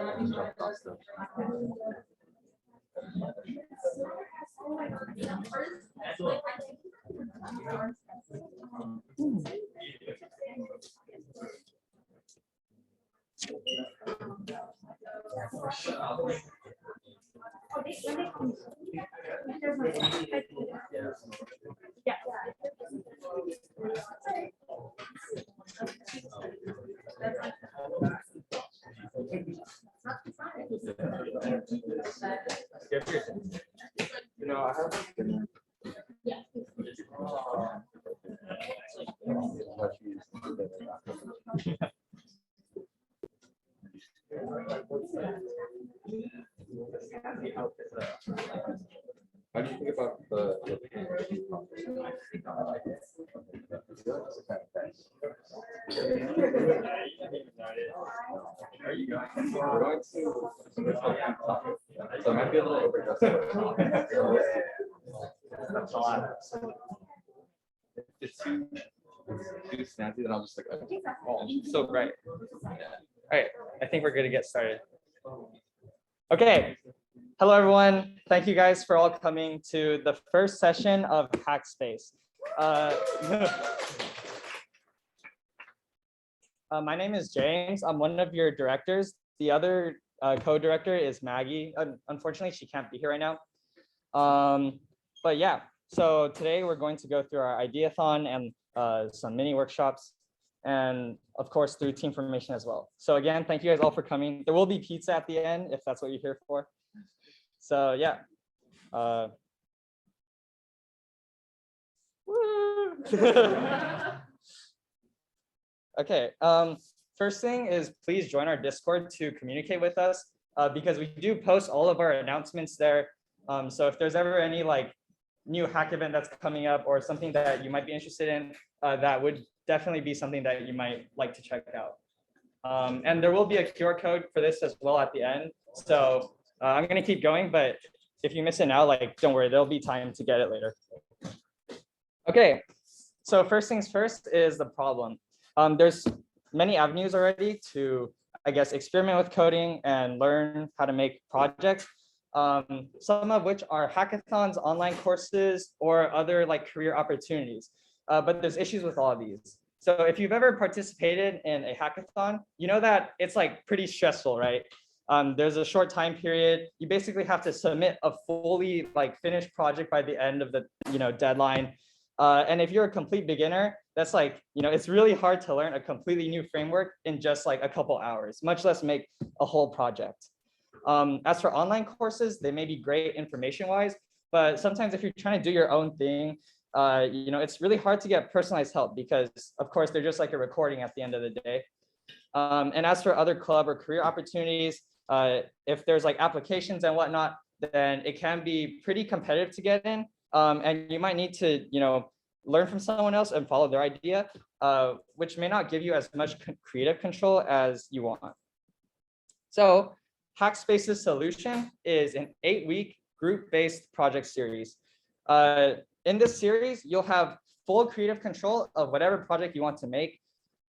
I have. How do you think about the Are you going to so it might be a little overdressed. That's a lot. It's too snazzy that I'm just like, oh, so bright. All right, I think we're good to get started. Okay, hello everyone. Thank you guys for all coming to the first session of HackSpace. My name is James. I'm one of your directors. The other co-director is Maggie. Unfortunately, she can't be here right now. But yeah, so today we're going to go through our Ideathon and some mini workshops, and of course through team formation as well. So again, thank you guys all for coming. There will be pizza at the end if that's what you're here for. So yeah. Okay, first thing is please join our Discord to communicate with us because we do post all of our announcements there. So if there's ever any like new hack event that's coming up or something that you might be interested in, that would definitely be something that you might like to check out. And there will be a QR code for this as well at the end. So I'm gonna keep going, but if you miss it now, like, don't worry, there'll be time to get it later. Okay, so first things first is the problem. There's many avenues already to, I guess, experiment with coding and learn how to make projects. Some of which are hackathons, online courses, or other like career opportunities. But there's issues with all of these. So if you've ever participated in a hackathon, you know that it's like pretty stressful, right? There's a short time period. You basically have to submit a fully like finished project by the end of the deadline. And if you're a complete beginner, that's like, it's really hard to learn a completely new framework in just like a couple hours, much less make a whole project. As for online courses, they may be great information-wise, but sometimes if you're trying to do your own thing, it's really hard to get personalized help because, of course, they're just like a recording at the end of the day. And as for other club or career opportunities, if there's like applications and whatnot, then it can be pretty competitive to get in. And you might need to, learn from someone else and follow their idea, which may not give you as much creative control as you want. So HackSpace's solution is an 8-week group-based project series. In this series, you'll have full creative control of whatever project you want to make.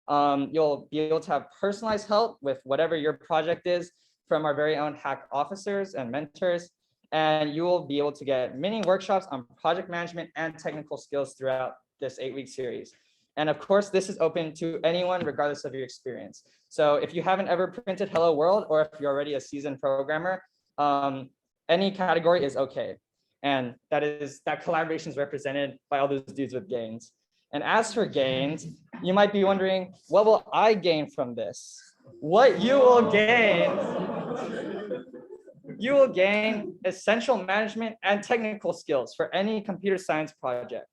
You'll be able to have personalized help with whatever your project is from our very own hack officers and mentors. And you will be able to get mini workshops on project management and technical skills throughout this 8-week series. And of course, this is open to anyone, regardless of your experience. So if you haven't ever printed Hello World, or if you're already a seasoned programmer, any category is okay. And that collaboration is represented by all those dudes with gains. And as for gains, you might be wondering, what will I gain from this? What you will gain, you will gain essential management and technical skills for any computer science project.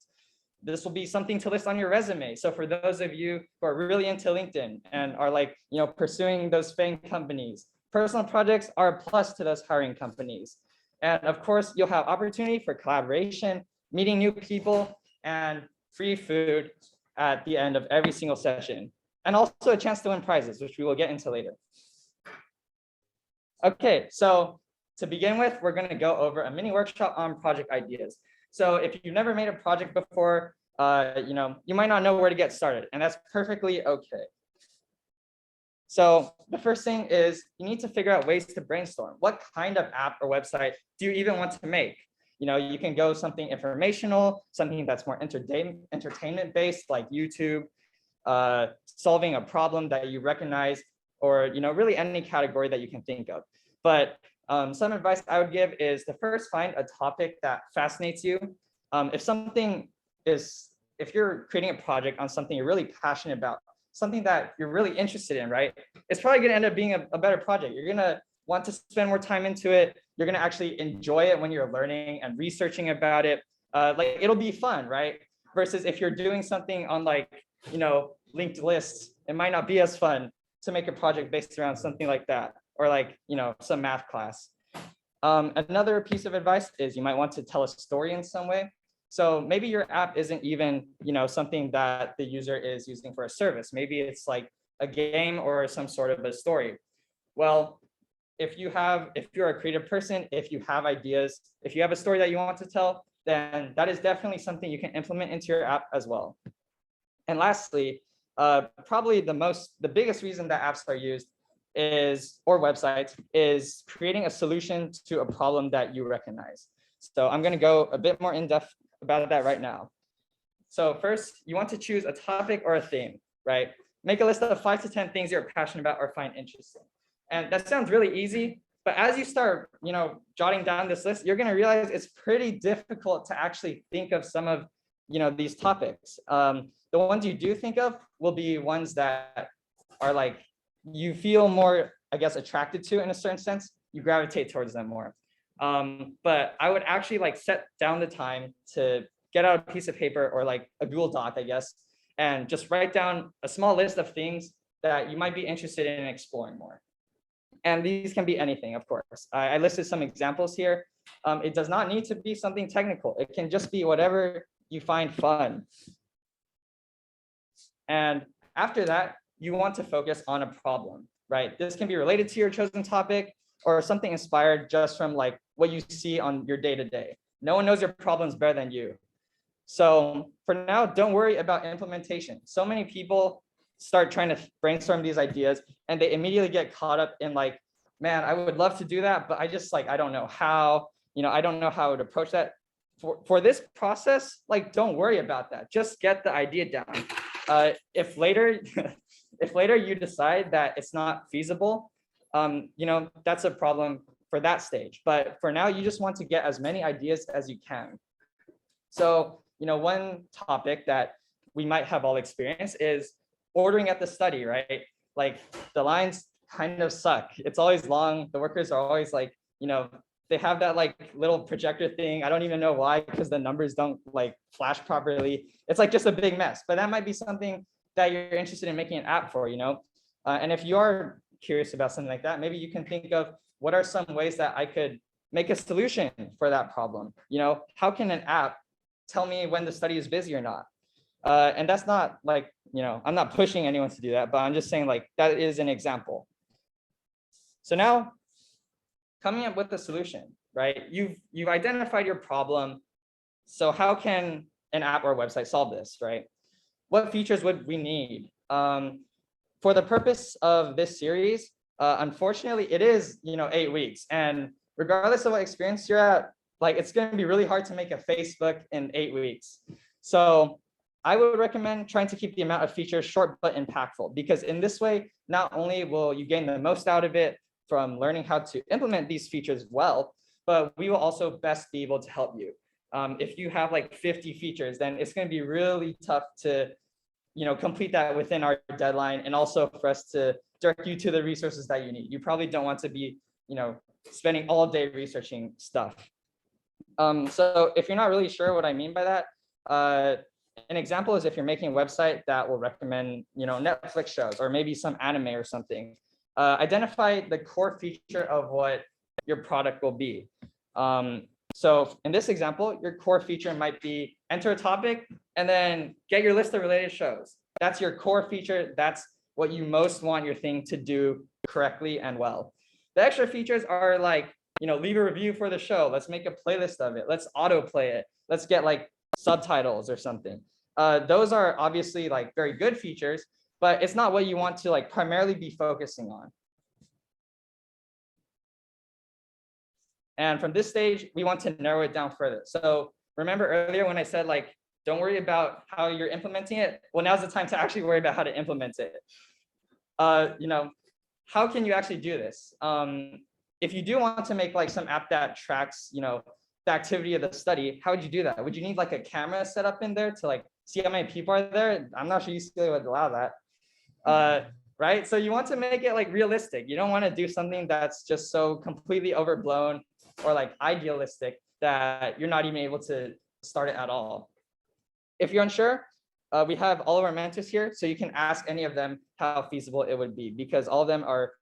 This will be something to list on your resume. So for those of you who are really into LinkedIn and are like, pursuing those FANG companies, personal projects are a plus to those hiring companies. And of course, you'll have opportunity for collaboration, meeting new people, and free food at the end of every single session. And also a chance to win prizes, which we will get into later. Okay, so to begin with, we're going to go over a mini workshop on project ideas. So if you've never made a project before, you might not know where to get started, and that's perfectly okay. So the first thing is you need to figure out ways to brainstorm. What kind of app or website do you even want to make? You can go something informational, something that's more entertainment based, like YouTube, solving a problem that you recognize, or really any category that you can think of. But some advice I would give is to first find a topic that fascinates you. If you're creating a project on something you're really passionate about, something that you're really interested in, right? It's probably going to end up being a better project. You're going to want to spend more time into it. You're going to actually enjoy it when you're learning and researching about it. Like it'll be fun, right? Versus if you're doing something on linked lists, it might not be as fun to make a project based around something like that, or some math class. Another piece of advice is you might want to tell a story in some way. So maybe your app isn't even, something that the user is using for a service. Maybe it's like a game or some sort of a story. Well, if you're a creative person, if you have ideas, if you have a story that you want to tell, then that is definitely something you can implement into your app as well. And lastly, probably the biggest reason that apps are used or websites is creating a solution to a problem that you recognize. So I'm going to go a bit more in depth about that right now. So first, you want to choose a topic or a theme, right? Make a list of 5 to 10 things you're passionate about or find interesting. And that sounds really easy, but as you start, jotting down this list, you're going to realize it's pretty difficult to actually think of some of, these topics. The ones you do think of will be ones that are like you feel more, I guess, attracted to in a certain sense. You gravitate towards them more. But I would actually set down the time to get out a piece of paper or a Google Doc, I guess, and just write down a small list of things that you might be interested in exploring more. And these can be anything, of course. I listed some examples here. It does not need to be something technical. It can just be whatever you find fun. And after that, you want to focus on a problem, right? This can be related to your chosen topic or something inspired just from what you see on your day-to-day. No one knows your problems better than you. So for now, don't worry about implementation. So many people start trying to brainstorm these ideas and they immediately get caught up in man, I would love to do that, but I just I don't know how, I don't know how I would approach that. For this process, don't worry about that. Just get the idea down. If later you decide that it's not feasible, that's a problem for that stage. But for now, you just want to get as many ideas as you can. So, one topic that we might have all experienced is ordering at the study, right? The lines kind of suck. It's always long. The workers are always they have that little projector thing. I don't even know why, because the numbers don't flash properly. It's just a big mess. But that might be something that you're interested in making an app for, and if you are curious about something like that, maybe you can think of what are some ways that I could make a solution for that problem. How can an app tell me when the study is busy or not? And that's not I'm not pushing anyone to do that, but I'm just saying that is an example. So now coming up with a solution, right? You've identified your problem. So how can an app or website solve this, right? What features would we need? For the purpose of this series, unfortunately, it is 8 weeks, and regardless of what experience you're at, it's going to be really hard to make a Facebook in 8 weeks. So I would recommend trying to keep the amount of features short but impactful, because in this way, not only will you gain the most out of it from learning how to implement these features well, but we will also best be able to help you. If you have 50 features, then it's going to be really tough to complete that within our deadline, and also for us to direct you to the resources that you need. You probably don't want to be spending all day researching stuff. So if you're not really sure what I mean by that, an example is if you're making a website that will recommend Netflix shows or maybe some anime or something. Identify the core feature of what your product will be. So in this example, your core feature might be enter a topic and then get your list of related shows. That's your core feature. That's what you most want your thing to do correctly and well. The extra features are leave a review for the show. Let's make a playlist of it. Let's autoplay it. Let's get subtitles or something. Those are obviously very good features, but it's not what you want to like primarily be focusing on. And from this stage, we want to narrow it down further. So remember earlier when I said like, don't worry about how you're implementing it. Well, now's the time to actually worry about how to implement it. You know, how can you actually do this? If you do want to make like some app that tracks, you know, the activity of the study, how would you do that? Would you need like a camera set up in there to like see how many people are there? I'm not sure UCLA would allow that. Right? So you want to make it like realistic. You don't want to do something that's just so completely overblown or like idealistic that you're not even able to start it at all. If you're unsure, we have all of our mentors here, so you can ask any of them how feasible it would be, because all of them are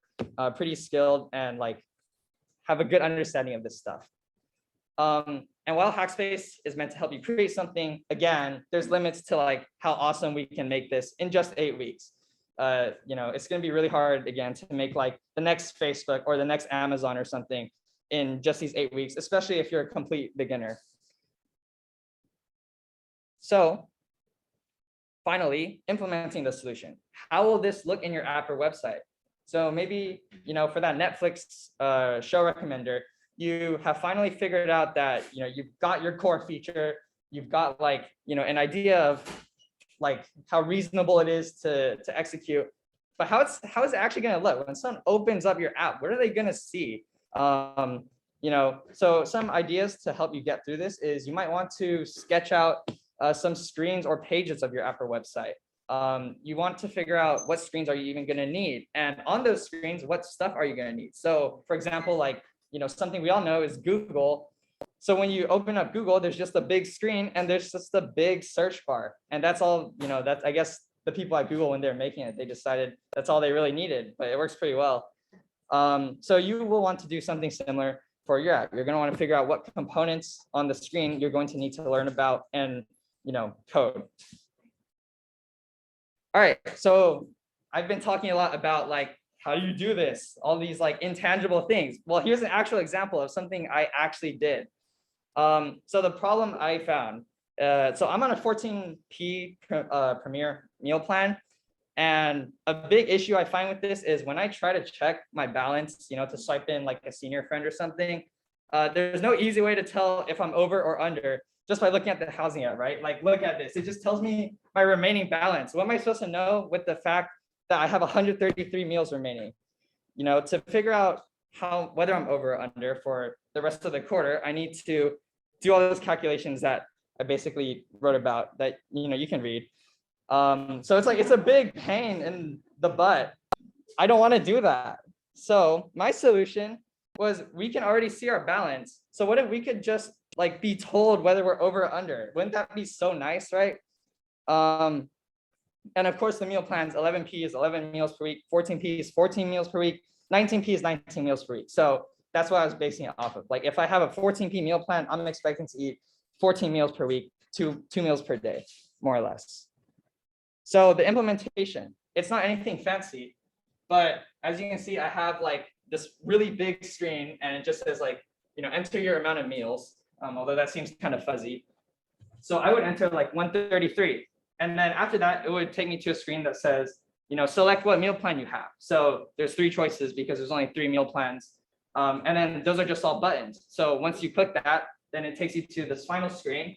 pretty skilled and like have a good understanding of this stuff. And while HackSpace is meant to help you create something, again, there's limits to like how awesome we can make this in just 8 weeks. You know, it's going to be really hard again to make like the next Facebook or the next Amazon or something in just these 8 weeks, especially if you're a complete beginner. So finally, implementing the solution. How will this look in your app or website? So maybe, you know, for that Netflix show recommender, you have finally figured out that, you know, you've got your core feature, you've got like, you know, an idea of like how reasonable it is to execute, but how is it actually going to look when someone opens up your app? What are they going to see? You know, so some ideas to help you get through this is you might want to sketch out some screens or pages of your app or website. You want to figure out what screens are you even going to need, and on those screens, what stuff are you going to need? So, for example, like, you know, something we all know is Google. So when you open up Google, there's just a big screen and there's just a big search bar, and that's all. You know, that's, I guess, the people at Google, when they're making it, they decided that's all they really needed, but it works pretty well. So you will want to do something similar for your app. You're going to want to figure out what components on the screen you're going to need to learn about and, you know, code. All right, so I've been talking a lot about like, how do you do this? All these like intangible things. Well, here's an actual example of something I actually did. So the problem I found, so I'm on a 14p Premier meal plan. And a big issue I find with this is when I try to check my balance, you know, to swipe in like a senior friend or something, there's no easy way to tell if I'm over or under just by looking at the housing app, right? Like, look at this. It just tells me my remaining balance. What am I supposed to know with the fact that I have 133 meals remaining? You know, to figure out whether I'm over or under for the rest of the quarter, I need to do all those calculations that I basically wrote about that, you know, you can read. So it's like, it's a big pain in the butt. I don't want to do that. So my solution was, we can already see our balance. So what if we could just like be told whether we're over or under? Wouldn't that be so nice, right? And of course the meal plans, 11p is 11 meals per week, 14p is 14 meals per week, 19p is 19 meals per week. So that's what I was basing it off of. Like, if I have a 14p meal plan, I'm expecting to eat 14 meals per week, two meals per day, more or less. So the implementation, it's not anything fancy, but as you can see, I have like this really big screen, and it just says like, you know, enter your amount of meals, although that seems kind of fuzzy. So I would enter like 133. And then after that, it would take me to a screen that says, you know, select what meal plan you have. So there's 3 choices because there's only 3 meal plans. And then those are just all buttons. So once you click that, then it takes you to this final screen.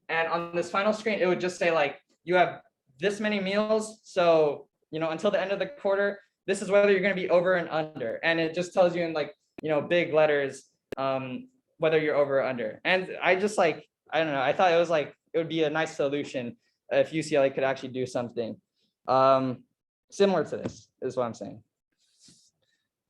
And on this final screen, it would just say like, you have this many meals. So, you know, until the end of the quarter, this is whether you're going to be over and under. And it just tells you in like, you know, big letters, whether you're over or under. And I just like, I don't know, I thought it was like, it would be a nice solution if UCLA could actually do something similar to this, is what I'm saying.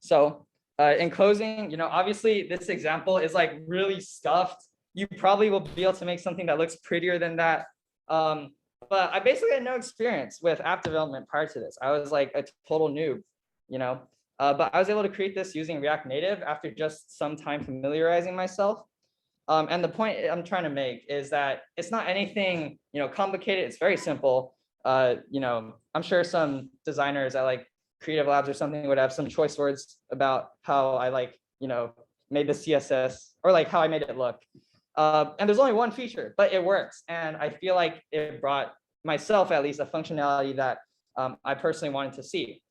So in closing, you know, obviously this example is like really stuffed. You probably will be able to make something that looks prettier than that. But I basically had no experience with app development prior to this. I was like a total noob, you know, but I was able to create this using React Native after just some time familiarizing myself. And the point I'm trying to make is that it's not anything, you know, complicated. It's very simple. You know, I'm sure some designers at like Creative Labs or something would have some choice words about how I like, you know, made the CSS or like how I made it look. And there's only one feature, but it works. And I feel like it brought myself at least a functionality that I personally wanted to see.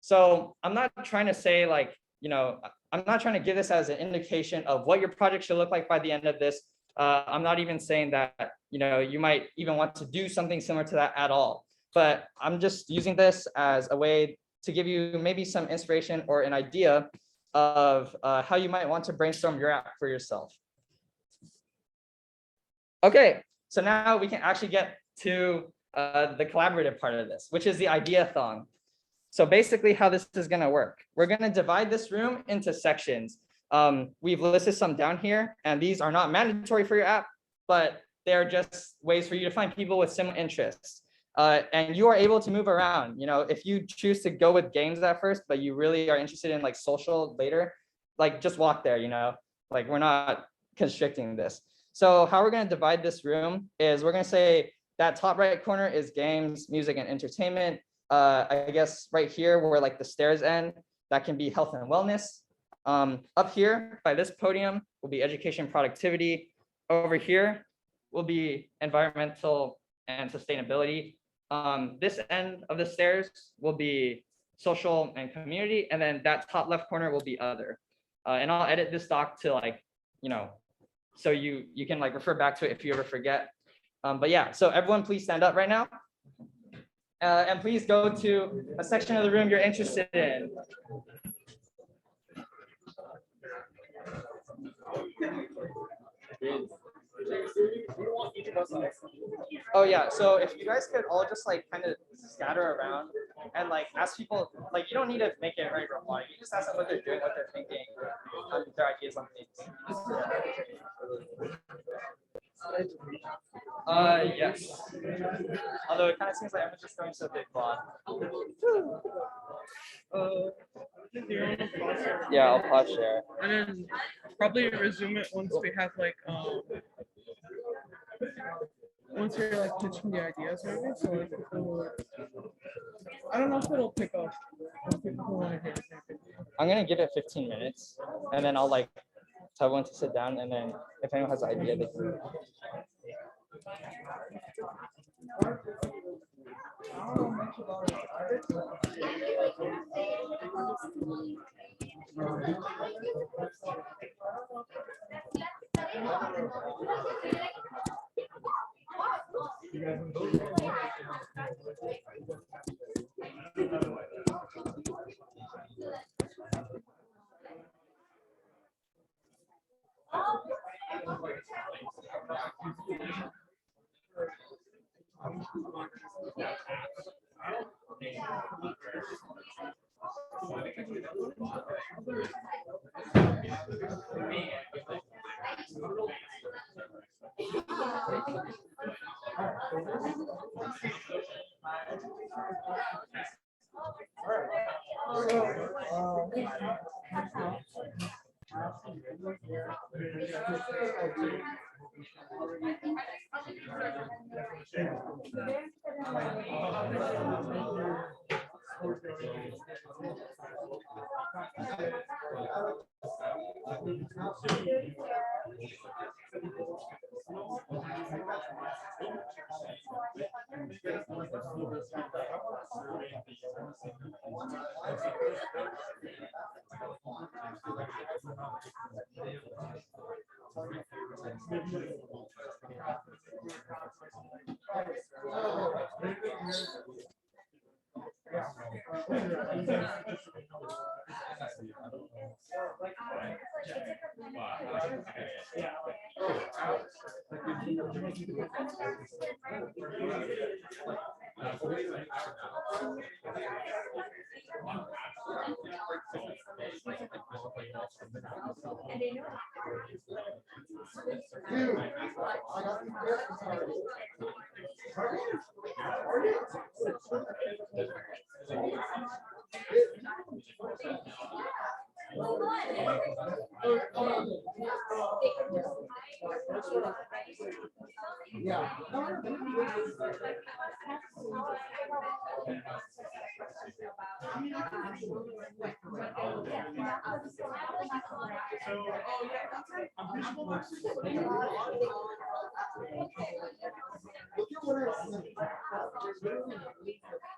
So I'm not trying to say like, I'm not trying to give this as an indication of what your project should look like by the end of this. I'm not even saying that, you might even want to do something similar to that at all. But I'm just using this as a way to give you maybe some inspiration or an idea of how you might want to brainstorm your app for yourself. Okay, so now we can actually get to the collaborative part of this, which is the Ideathon. So basically how this is gonna work, we're gonna divide this room into sections. We've listed some down here, and these are not mandatory for your app, but they're just ways for you to find people with similar interests. And you are able to move around. If you choose to go with games at first, but you really are interested in like social later, like just walk there, like we're not constricting this. So how we're gonna divide this room is we're gonna say that top right corner is games, music, and entertainment. I guess right here where like the stairs end, that can be health and wellness. Up here by this podium will be education, productivity. Over here will be environmental and sustainability. This end of the stairs will be social and community, and then that top left corner will be other. And I'll edit this doc to like, so you can like refer back to it if you ever forget. But yeah, so everyone please stand up right now. And please go to a section of the room you're interested in. Oh yeah, so if you guys could all just like kind of scatter around and like ask people, like you don't need to make it very robotic. You just ask them what they're doing, what they're thinking, their ideas on things. Yes. Although it kind of seems like I'm just going to a big plot. Yeah, I'll pause share. And then probably resume it once we have like once you're like pitching the ideas or everything. So like I don't know if it'll pick up. I'm gonna give it 15 minutes and then I'll like tell everyone to sit down, and then if anyone has an idea they can.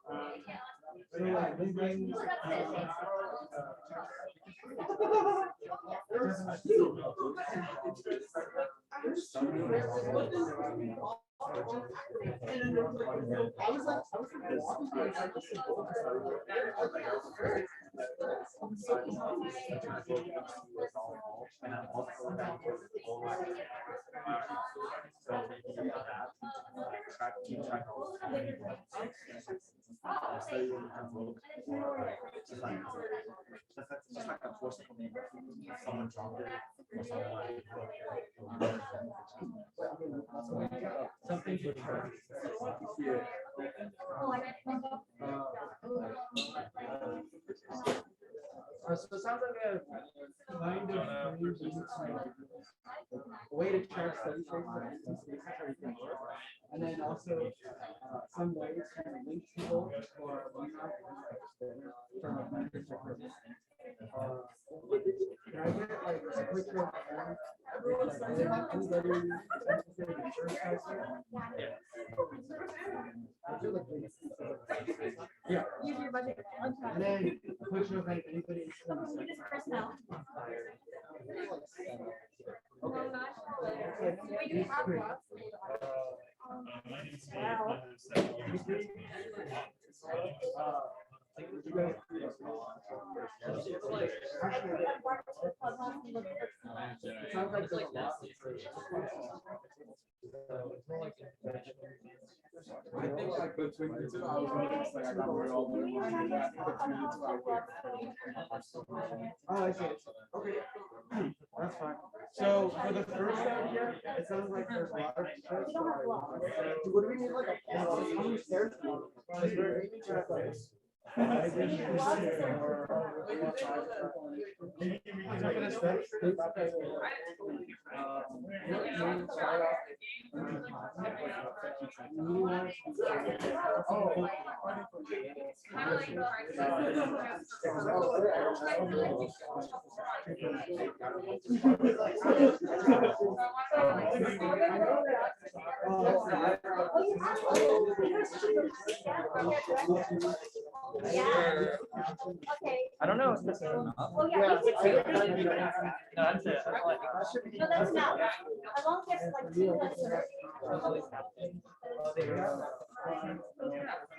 So like moving, something to try. So it sounds like a kind of way to track study shapes and empty spaces so you can work. And then also some ways to link people or from a mentorship purpose. Can I get like a quick show of hands? Anybody interested in first question? Yeah. Use your budget. And then a quick show of hands, anybody interested in the second? Personnel. Okay. We do have lots. Wow. You guys. Sounds like there's a lot. I think like between the two, I was gonna just like I got worried all the way. Between the two, I would. Oh, I see. Okay. That's fine. So for the first idea, it sounds like there's a lot of stairs. What do we need like a how many stairs? Because we're aiming to have like. Yeah. Okay. I don't know if this is. Oh, yeah. No, that's it. No, that's not. As long as it's like two minutes.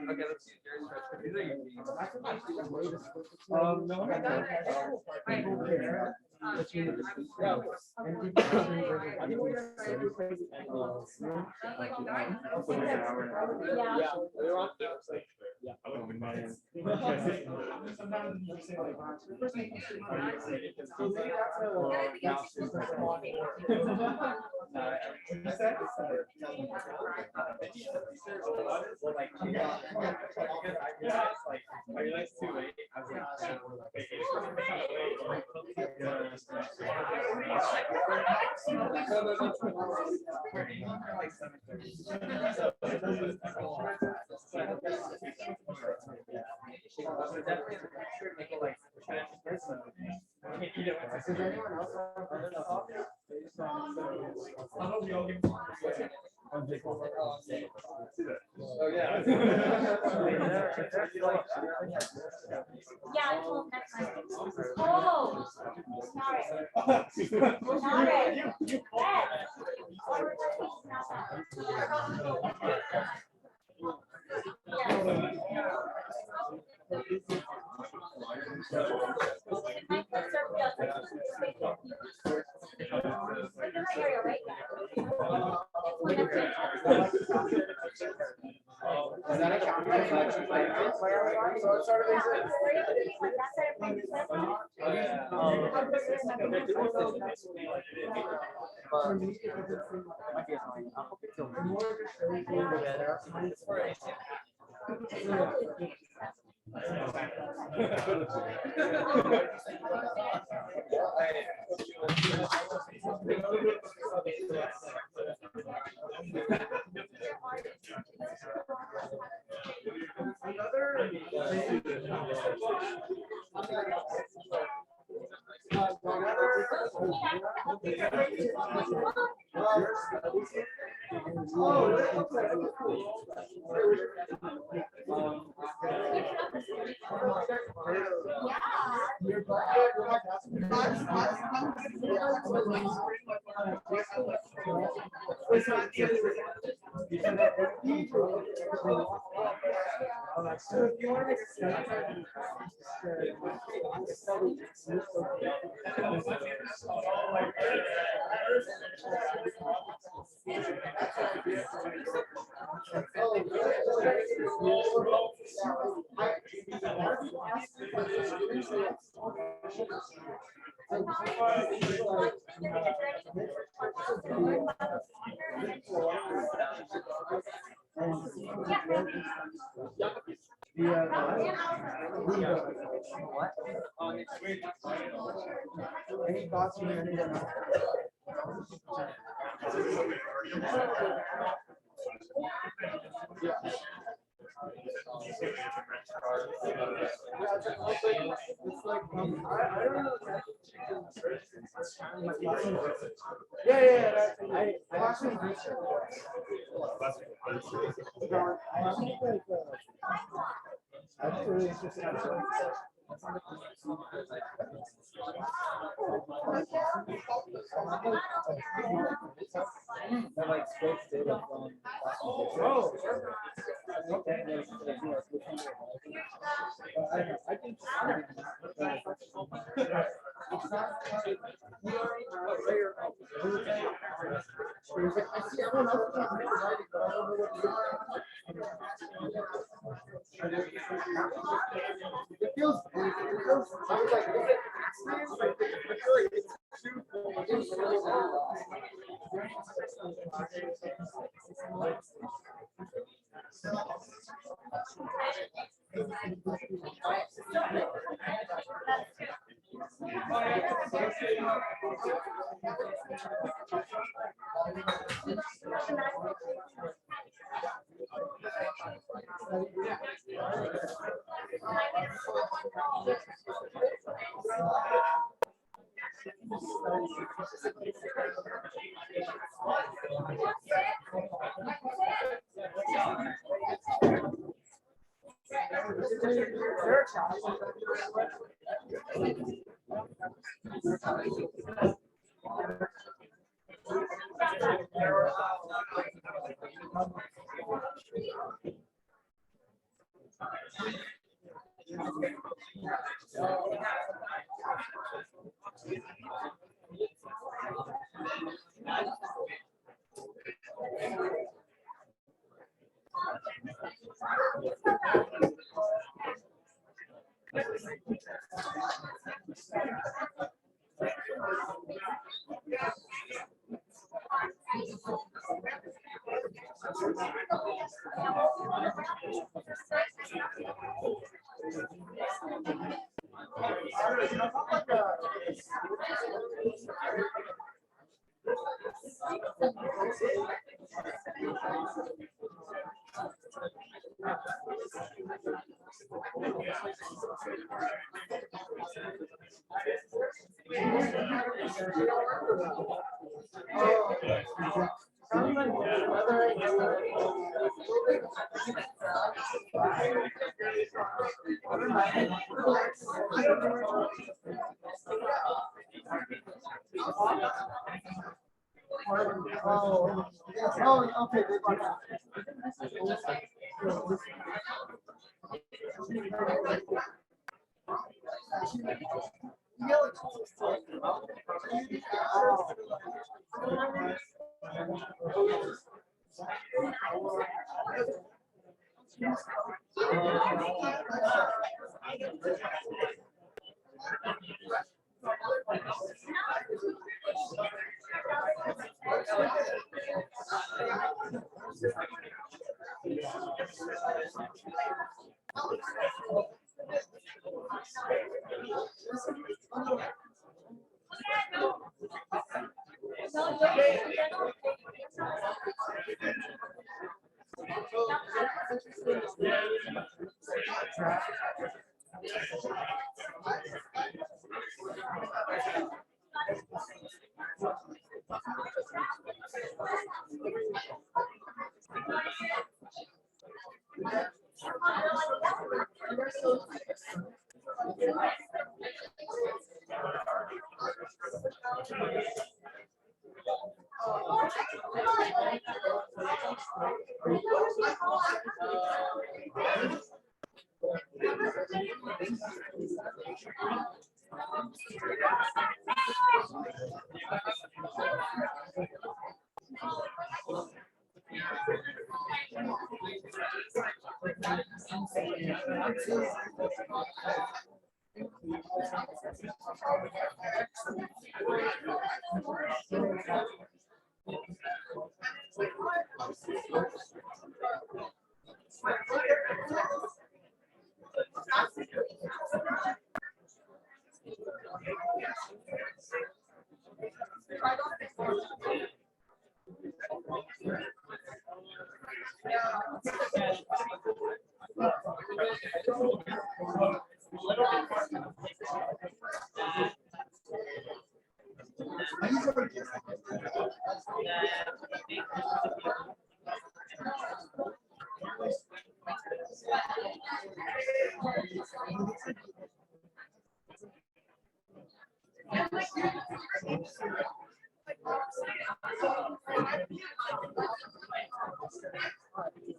Okay, let's use yours first. These are your No, Oh, yeah. Yeah, until next time. Oh, sorry. Sorry. Yes. Oh, we're talking about that. Is that a counter? So it's sort of So if you want to make a any thoughts from anyone else? Yeah. I actually do. That's really interesting. Like scrapes data from. Oh. I think I see everyone else is writing, but I don't know what it feels, I was like, I feel like it's too okay.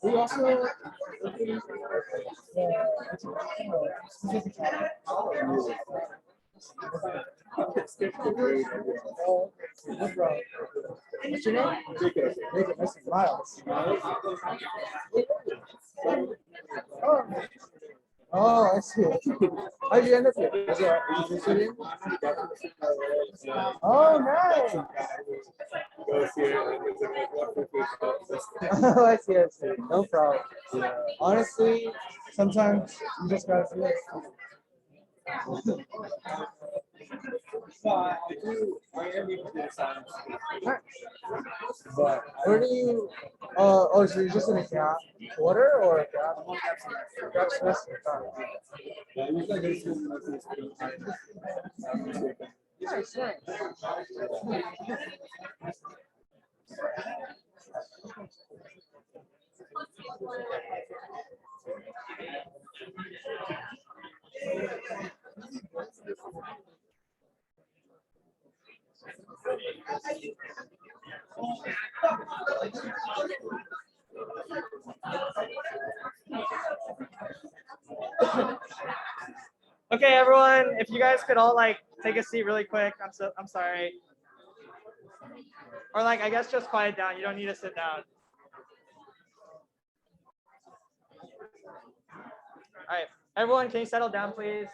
We also no problem. What's your name? Make it missing miles. Oh, I see. How'd you end up here? Was it visiting? Oh, nice. Oh, I see. No problem. Honestly, sometimes you just gotta do it. But where do you? Oh, so you're just in a gap quarter or a gap semester? Nice, nice. Okay, everyone, if you guys could all like take a seat really quick. I'm sorry. Or like I guess just quiet down. You don't need to sit down. All right, everyone, can you settle down, please?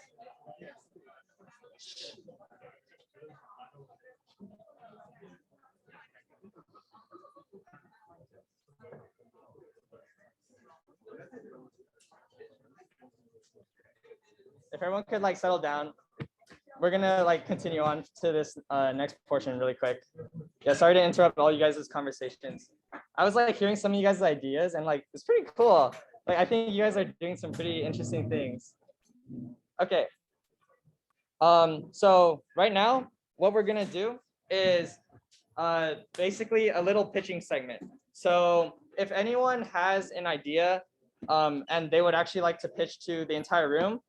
If everyone could like settle down, we're gonna like continue on to this next portion really quick. Yeah, sorry to interrupt all you guys' conversations. I was like hearing some of you guys' ideas and like it's pretty cool. Like I think you guys are doing some pretty interesting things. Okay. So right now, what we're gonna do is basically a little pitching segment. So if anyone has an idea and they would actually like to pitch to the entire room,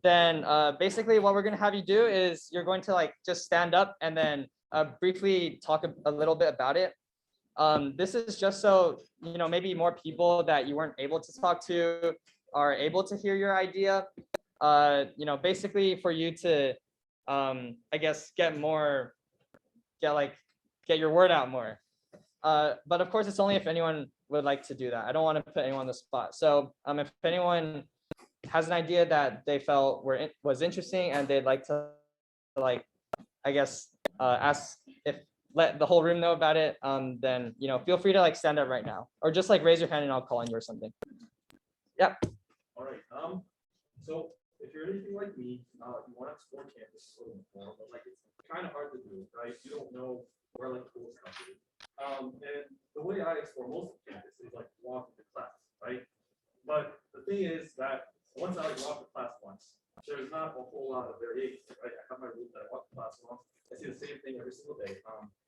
then basically what we're going to have you do is you're going to like just stand up and then briefly talk a little bit about it. This is just so, you know, maybe more people that you weren't able to talk to are able to hear your idea. You know, basically for you to, I guess, get your word out more. But of course, it's only if anyone would like to do that. I don't want to put anyone on the spot. So if anyone has an idea that they felt was interesting and they'd like to like, I guess, let the whole room know about it, then, you know, feel free to like stand up right now or just like raise your hand and I'll call on you or something. Yeah. All right. So if you're anything like me, you want to explore campus a little more, but like it's kind of hard to do, right? You don't know where like cool stuff is. And the way I explore most of campus is like walk into class, right? But the thing is that once I like walk to class once, there's not a whole lot of variation, right? I have my route that I walk to class once. I see the same thing every single day.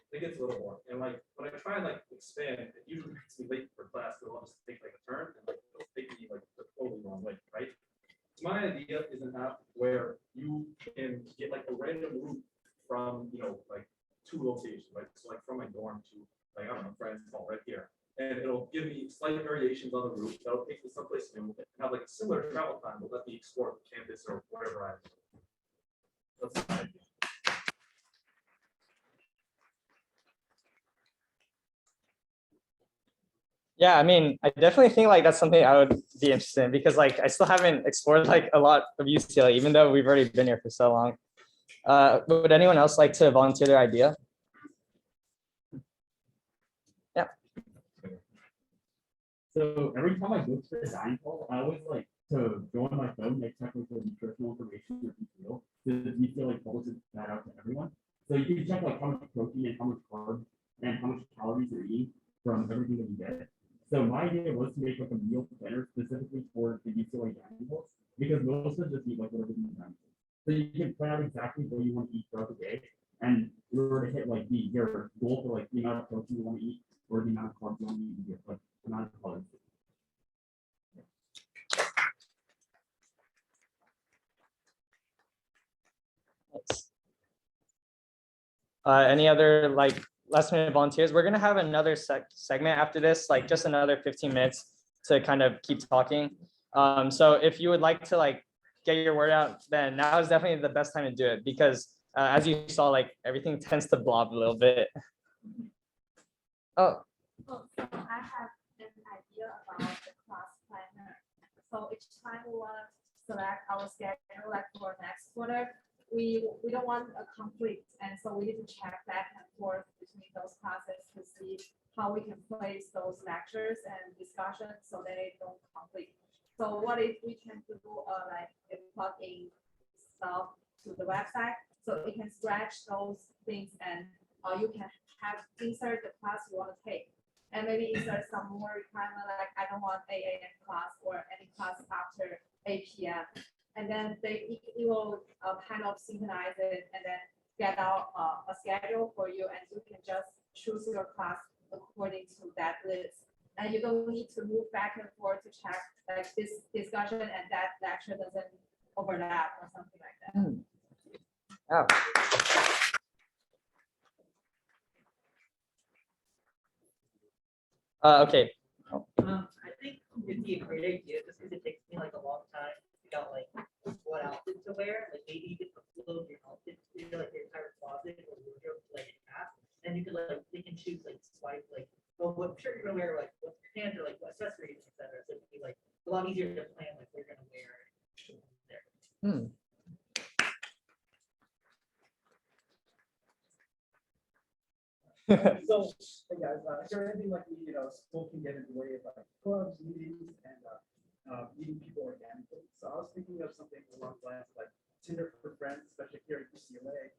It gets a little more. And like when I try and like expand, it usually makes me late for class, so I'll just take like a turn and like it'll take me like the totally wrong way, right? So my idea is an app where you can get like a random route from, you know, like two locations, right? So like from my dorm to like, I don't know, friends hall right here. And it'll give me slight variations on the route. That'll take me someplace new and have like a similar travel time, but let me explore the campus or wherever I am. That's my idea. Yeah, I mean, I definitely think like that's something I would be interested in because like I still haven't explored like a lot of UCLA, even though we've already been here for so long. Would anyone else like to volunteer their idea? So every time I go to the dining hall, I always like to go on my phone, like check like the nutritional information that you feel like publishes that out to everyone. So you can check like how much protein and how much carbs and how much calories you're eating from everything that you get. So my idea was to make like a meal planner specifically for the UCLA dining halls because most of us just eat like whatever you want. So you can plan out exactly what you want to eat throughout the day, and in order to hit like your goal for like the amount of protein you want to eat or the amount of carbs you want to eat, like amount of calories. Any other like last minute volunteers? We're gonna have another segment after this, like just another 15 minutes to kind of keep talking. So if you would like to like get your word out, then now is definitely the best time to do it because as you saw, like everything tends to blob a little bit. Oh, So I have an idea about the class planner. So each time we want to select our schedule, like for next quarter, we don't want a conflict, and so we need to check back and forth between those classes to see how we can place those lectures and discussions so that they don't conflict. So what if we can do like a plug-in stuff to the website, so it can scratch those things and you can have insert the class you want to take. And maybe insert some more requirement, like I don't want 8 a.m. class or any class after 8 p.m. And then it will kind of synchronize it and then get out a schedule for you, and you can just choose your class according to that list. And you don't need to move back and forth to check like this discussion and that lecture doesn't overlap or something like that. oh. Okay. I think it'd be a great idea just because it takes me like a long time to figure out like what outfit to wear. Like maybe you could upload your outfit to like your entire closet or wardrobe to like an app, and you could like they can choose like swipe like oh what shirt you're gonna wear, like what pants or like what accessories, etc. So it'd be like a lot easier to plan like what you're gonna wear there. So, hey guys, is there anything like school can get in the way of like clubs, meetings, and meeting people organically? So I was thinking of something along the lines of like Tinder for friends, especially here at UCLA,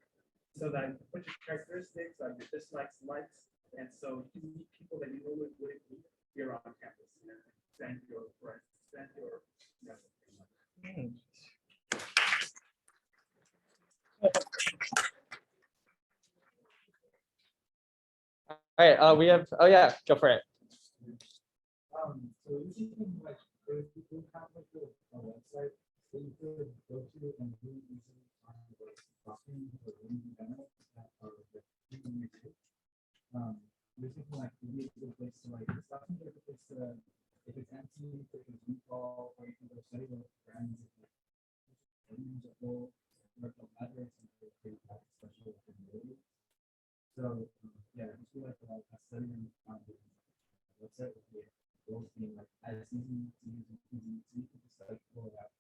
so that you put your characteristics, like your dislikes, likes, and so you can meet people that you normally wouldn't meet here on campus. You know, send your friends, send your. All right. We have. Oh yeah, go for it. So you can like you have like a website that you could go to and do using like talking or in general that are like you can make it. You're thinking like maybe it's a good place to like stop and get a place to if it's empty, if it's Zoom call, or you can go study with friends if like rooms are full, or no matter it's like pretty special ability. So yeah, just be like a study room website with the goals being like as easy to use and easy so you can just like pull it out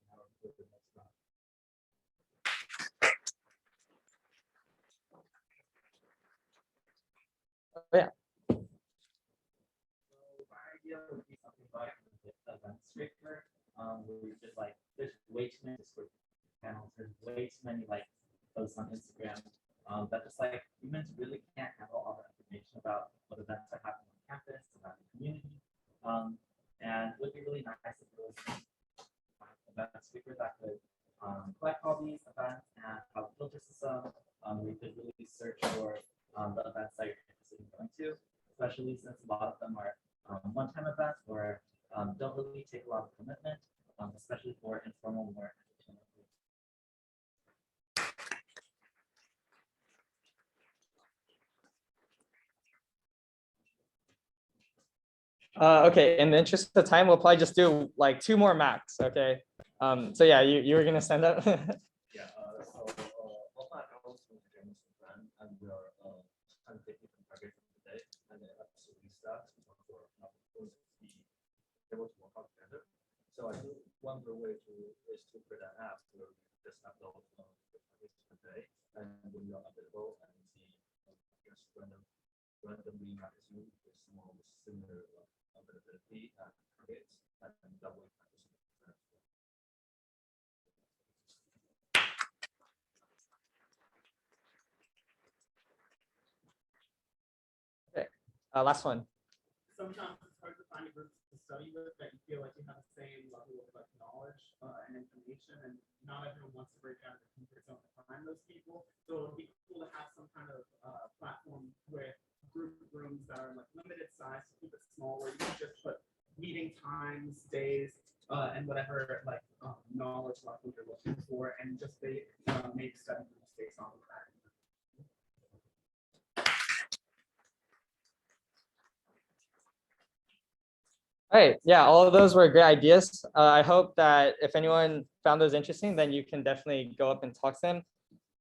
how to put the next time. Yeah. So my idea would be something like the event streaker, where you just like there's way too many Discord channels, there's way too many like posts on Instagram. That just like humans really can't handle all the information about what events are happening on campus, about the community. And it would be really nice if there was event speakers that could collect all these events and have a filter system. We could really search for the events that you're interested in going to, especially since a lot of them are one-time events or don't really take a lot of commitment, especially for informal more entertainment. Okay, in the interest of time, we'll probably just do like 2 more max. Okay. So yeah, you were gonna send up. Yeah. today, and when you're available and see just randomly not assume with small similar availability and targets and doubling. Last one. Sometimes it's hard to find a group to study with that you feel like you have the same level of like knowledge and information, and not everyone wants to break out of the comfort zone to find those people. So it'd be cool to have some kind of platform with group rooms that are like limited size, to keep it small, where you can just put meeting times, days, and whatever like knowledge level you're looking for, and just make study groups based on that. All right, yeah, all of those were great ideas. I hope that if anyone found those interesting, then you can definitely go up and talk to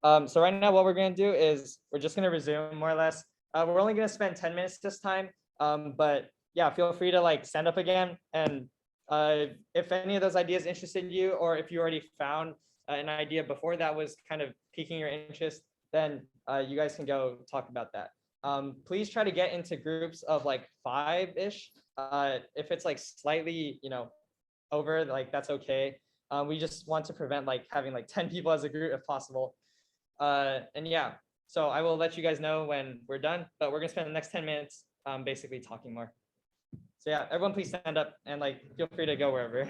them. So right now, what we're gonna do is we're just gonna resume more or less. We're only gonna spend 10 minutes this time, but yeah, feel free to like stand up again. And if any of those ideas interested you, or if you already found an idea before that was kind of piquing your interest, then you guys can go talk about that. Please try to get into groups of like 5-ish. If it's like slightly, over, like that's okay. We just want to prevent like having like 10 people as a group if possible. And yeah, so I will let you guys know when we're done, but we're gonna spend the next 10 minutes basically talking more. So yeah, everyone please stand up and like feel free to go wherever.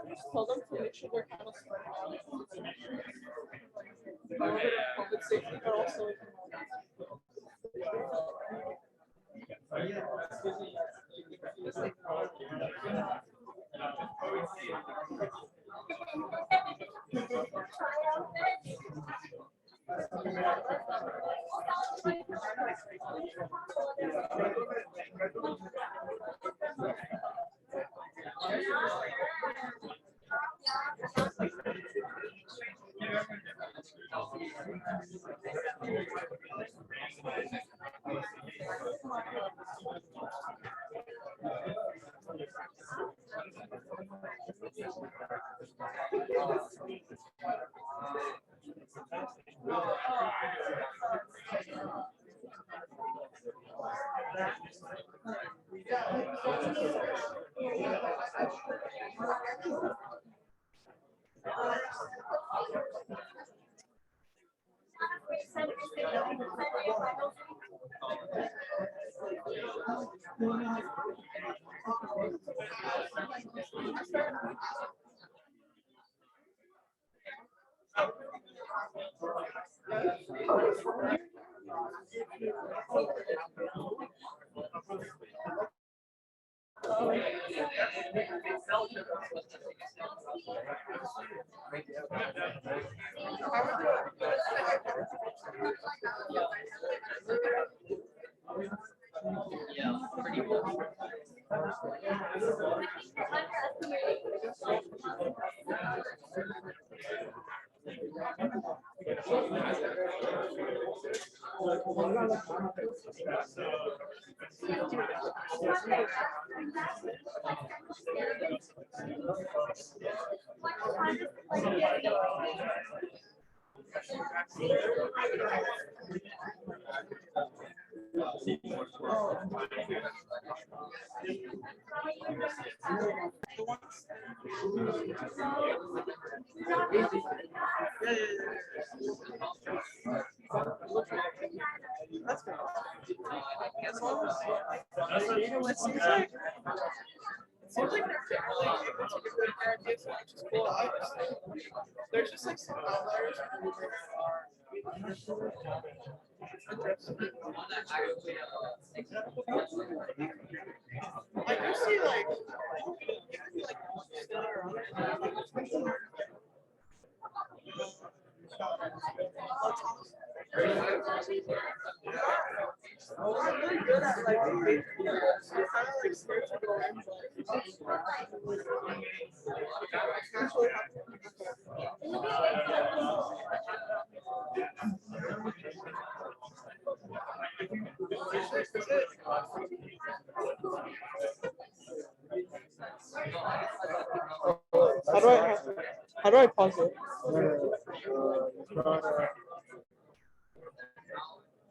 Just tell them to make sure they're kind of spread out. A little bit of COVID safety, but also That's good. As long as it seems like they're generally able to do good ideas, which is cool. There's just like some outliers who are interesting. I do see like still around. I'm really good at like debating people, so I'm kind of like scared to go in, but actually how do I pause it?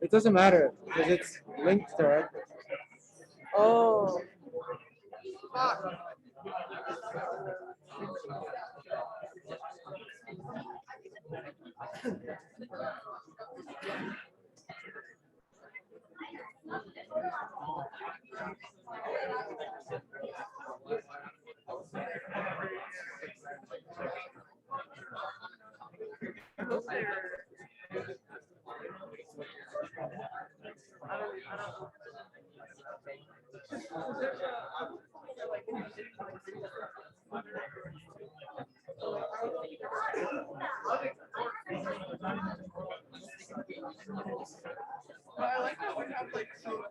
It doesn't matter because it's linked directly. Oh. I like how we have like two.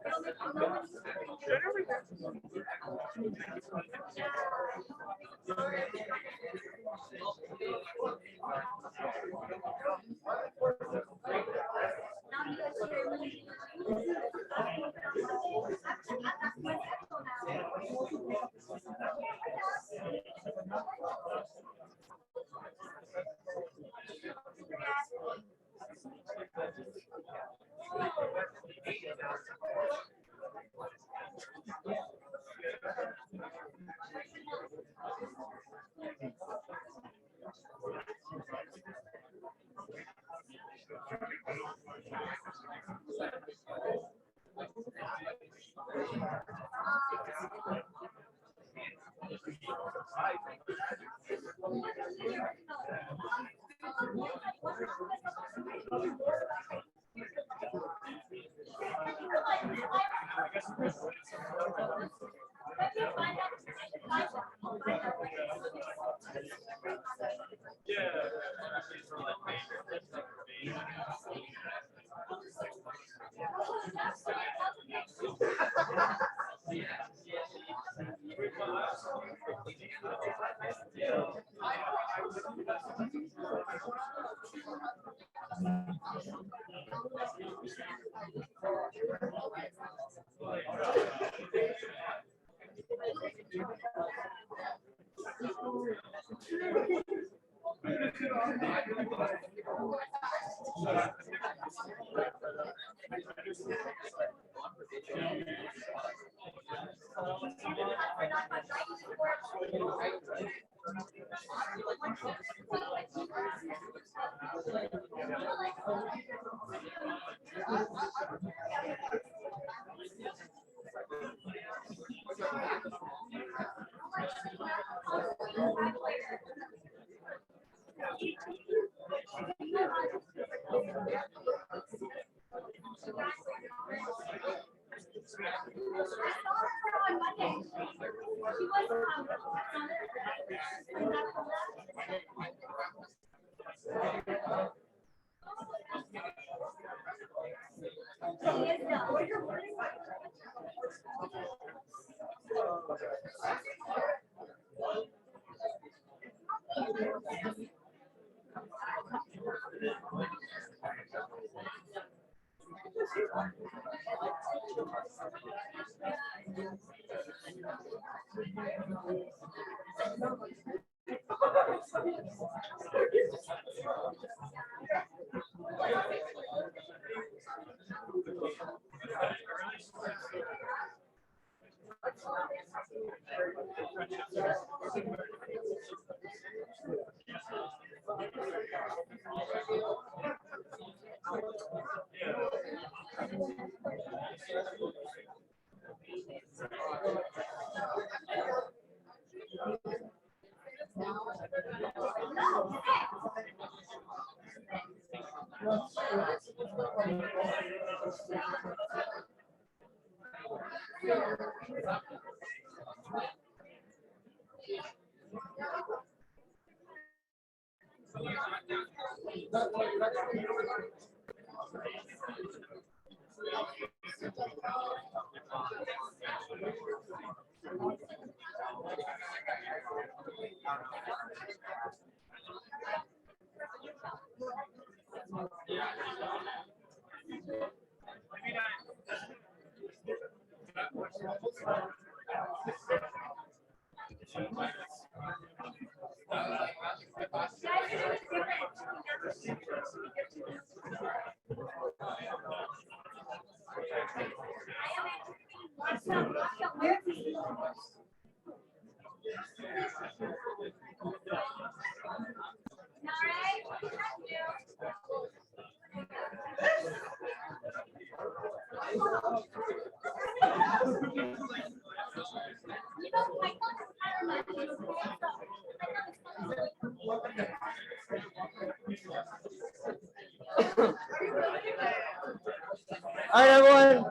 All right, everyone,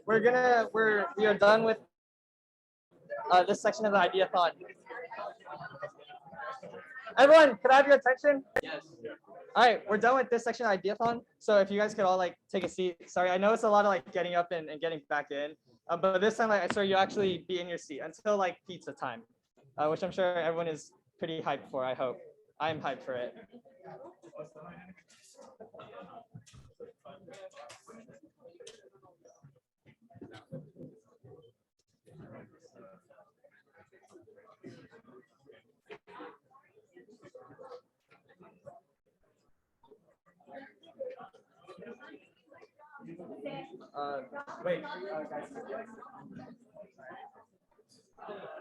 we are done with this section of the Ideathon. Everyone, could I have your attention? Yes. All right, we're done with this section of Ideathon. So if you guys could all like take a seat. Sorry, I know it's a lot of like getting up and getting back in, but this time I swear you actually be in your seat until like pizza time, which I'm sure everyone is pretty hyped for. I hope. I'm hyped for it. Wait, guys.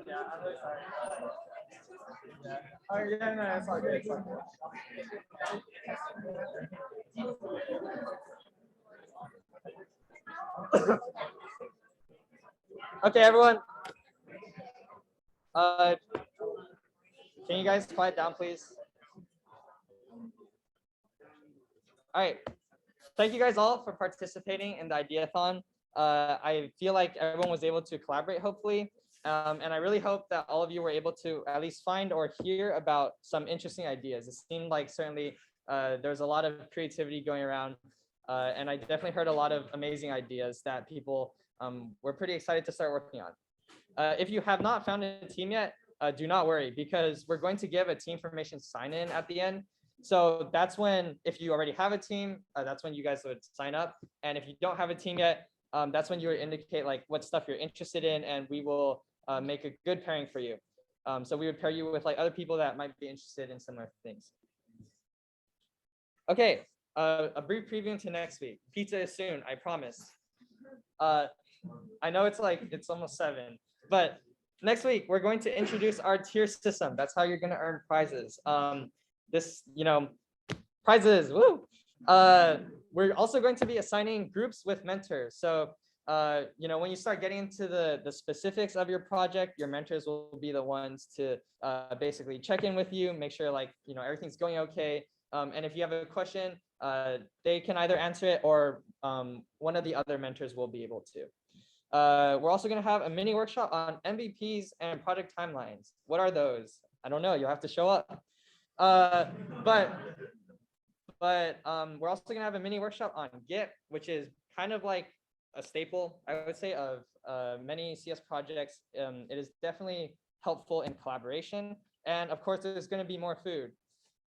Yeah, I'm really sorry. Yeah. Oh, yeah, no, it's all good. It's all good. Okay, everyone. Can you guys quiet down, please? All right. Thank you guys all for participating in the Ideathon. I feel like everyone was able to collaborate, hopefully. And I really hope that all of you were able to at least find or hear about some interesting ideas. It seemed like certainly there's a lot of creativity going around. And I definitely heard a lot of amazing ideas that people were pretty excited to start working on. If you have not found a team yet, do not worry, because we're going to give a team formation sign-in at the end. So that's when, if you already have a team, that's when you guys would sign up. And if you don't have a team yet, that's when you would indicate like what stuff you're interested in, and we will make a good pairing for you. So we would pair you with like other people that might be interested in similar things. Okay, a brief preview into next week. Pizza is soon, I promise. I know it's almost 7, but next week we're going to introduce our tier system. That's how you're going to earn prizes. Prizes, woo! We're also going to be assigning groups with mentors. So, when you start getting into the specifics of your project, your mentors will be the ones to basically check in with you, make sure everything's going okay. And if you have a question, they can either answer it or one of the other mentors will be able to. We're also going to have a mini workshop on MVPs and project timelines. What are those? I don't know. You'll have to show up. But we're also going to have a mini workshop on Git, which is kind of like a staple, I would say, of many CS projects. It is definitely helpful in collaboration. And of course, there's going to be more food.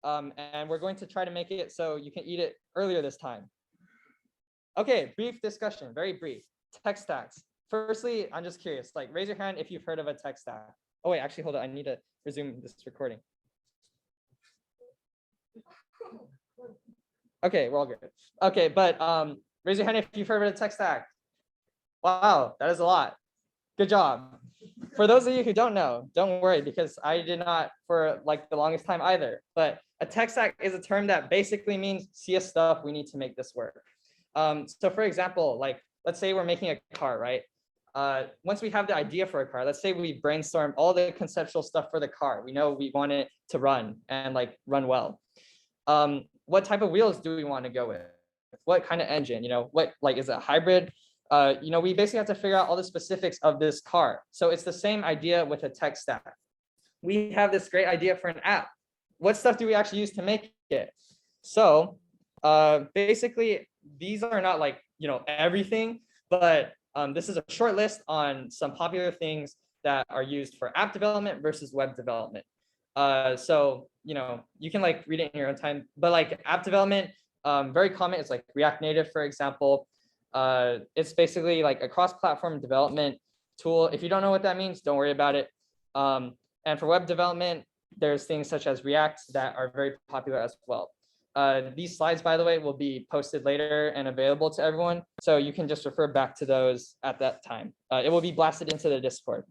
And we're going to try to make it so you can eat it earlier this time. Okay, brief discussion, very brief. Tech stacks. firstly, I'm just curious, like raise your hand if you've heard of a tech stack. Oh wait, actually, hold on. I need to resume this recording. Okay, we're all good. Okay, but raise your hand if you've heard of a tech stack. Wow, that is a lot. Good job. For those of you who don't know, don't worry, because I did not for like the longest time either. But a tech stack is a term that basically means CS stuff we need to make this work. So for example, like let's say we're making a car, right? Once we have the idea for a car, let's say we brainstorm all the conceptual stuff for the car. We know we want it to run and like run well. What type of wheels do we want to go with? What kind of engine? You know, what like is it a hybrid? You know, we basically have to figure out all the specifics of this car. So it's the same idea with a tech stack. We have this great idea for an app. What stuff do we actually use to make it? So basically, these are not like, you know, everything, but this is a short list on some popular things that are used for app development versus web development. So, you know, you can like read it in your own time, but like app development, very common. It's like React Native, for example. It's basically like a cross-platform development tool. If you don't know what that means, don't worry about it. And for web development, there's things such as React that are very popular as well. These slides, by the way, will be posted later and available to everyone. So you can just refer back to those at that time. It will be blasted into the Discord.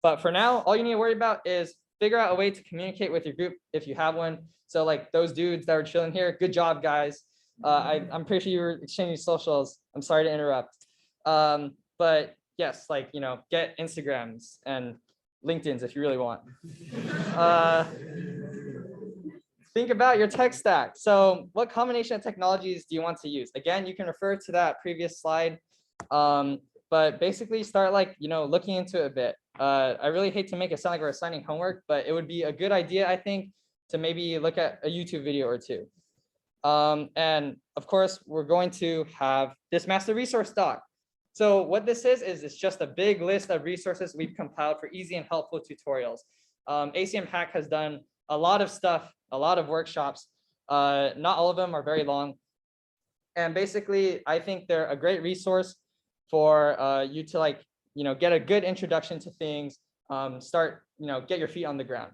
But for now, all you need to worry about is figure out a way to communicate with your group if you have one. So like those dudes that are chilling here, good job, guys. I'm pretty sure you were exchanging socials. I'm sorry to interrupt. But yes, like, you know, get Instagrams and LinkedIn's if you really want. Think about your tech stack. So what combination of technologies do you want to use? Again, you can refer to that previous slide. But basically start like, you know, looking into it a bit. I really hate to make it sound like we're assigning homework, but it would be a good idea, I think, to maybe look at a YouTube video or two. And of course, we're going to have this master resource doc. So what this is it's just a big list of resources we've compiled for easy and helpful tutorials. ACM Hack has done a lot of stuff, a lot of workshops. Not all of them are very long. And basically, I think they're a great resource for you to like, you know, get a good introduction to things, start, you know, get your feet on the ground.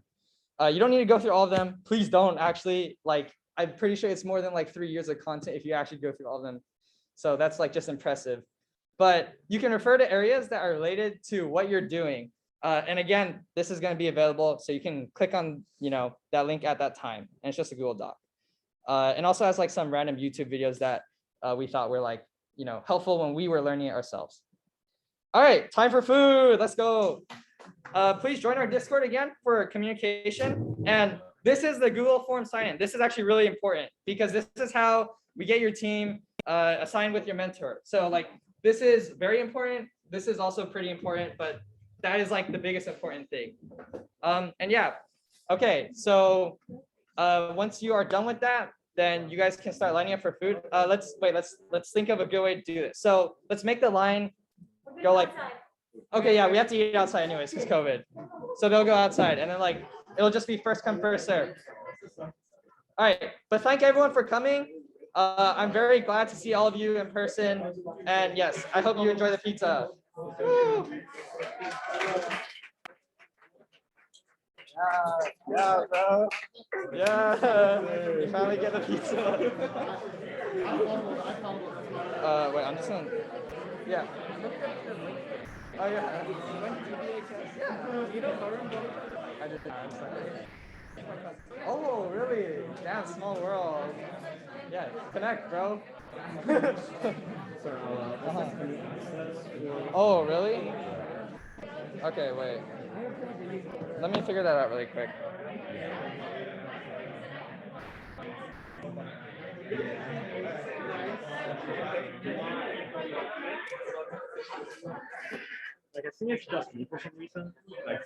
You don't need to go through all of them. Please don't actually, like, I'm pretty sure it's more than like 3 years of content if you actually go through all of them. So that's like just impressive. But you can refer to areas that are related to what you're doing. And again, this is going to be available. So you can click on, you know, that link at that time. And it's just a Google Doc. And also has like some random YouTube videos that we thought were like, you know, helpful when we were learning it ourselves. All right, time for food. Let's go. Please join our Discord again for communication. And this is the Google Form sign-in. This is actually really important because this is how we get your team assigned with your mentor. So like, this is very important. This is also pretty important, but that is like the biggest important thing. And yeah, okay. So once you are done with that, then you guys can start lining up for food. Let's think of a good way to do this. So let's make the line go like, okay, yeah, we have to eat outside anyways because COVID. So they'll go outside and then like, it'll just be first come, first serve. All right, but thank everyone for coming. I'm very glad to see all of you in person. And yes, I hope you enjoy the pizza. Yeah, bro. Yeah, you finally get the pizza. Wait, I'm just gonna, yeah. Oh yeah. Yeah. You know I did not. I'm sorry. Oh really? Damn, small world. Yeah, connect, bro. Oh really? Okay, wait. Let me figure that out really quick. Like, I think it's just me for some reason. Like,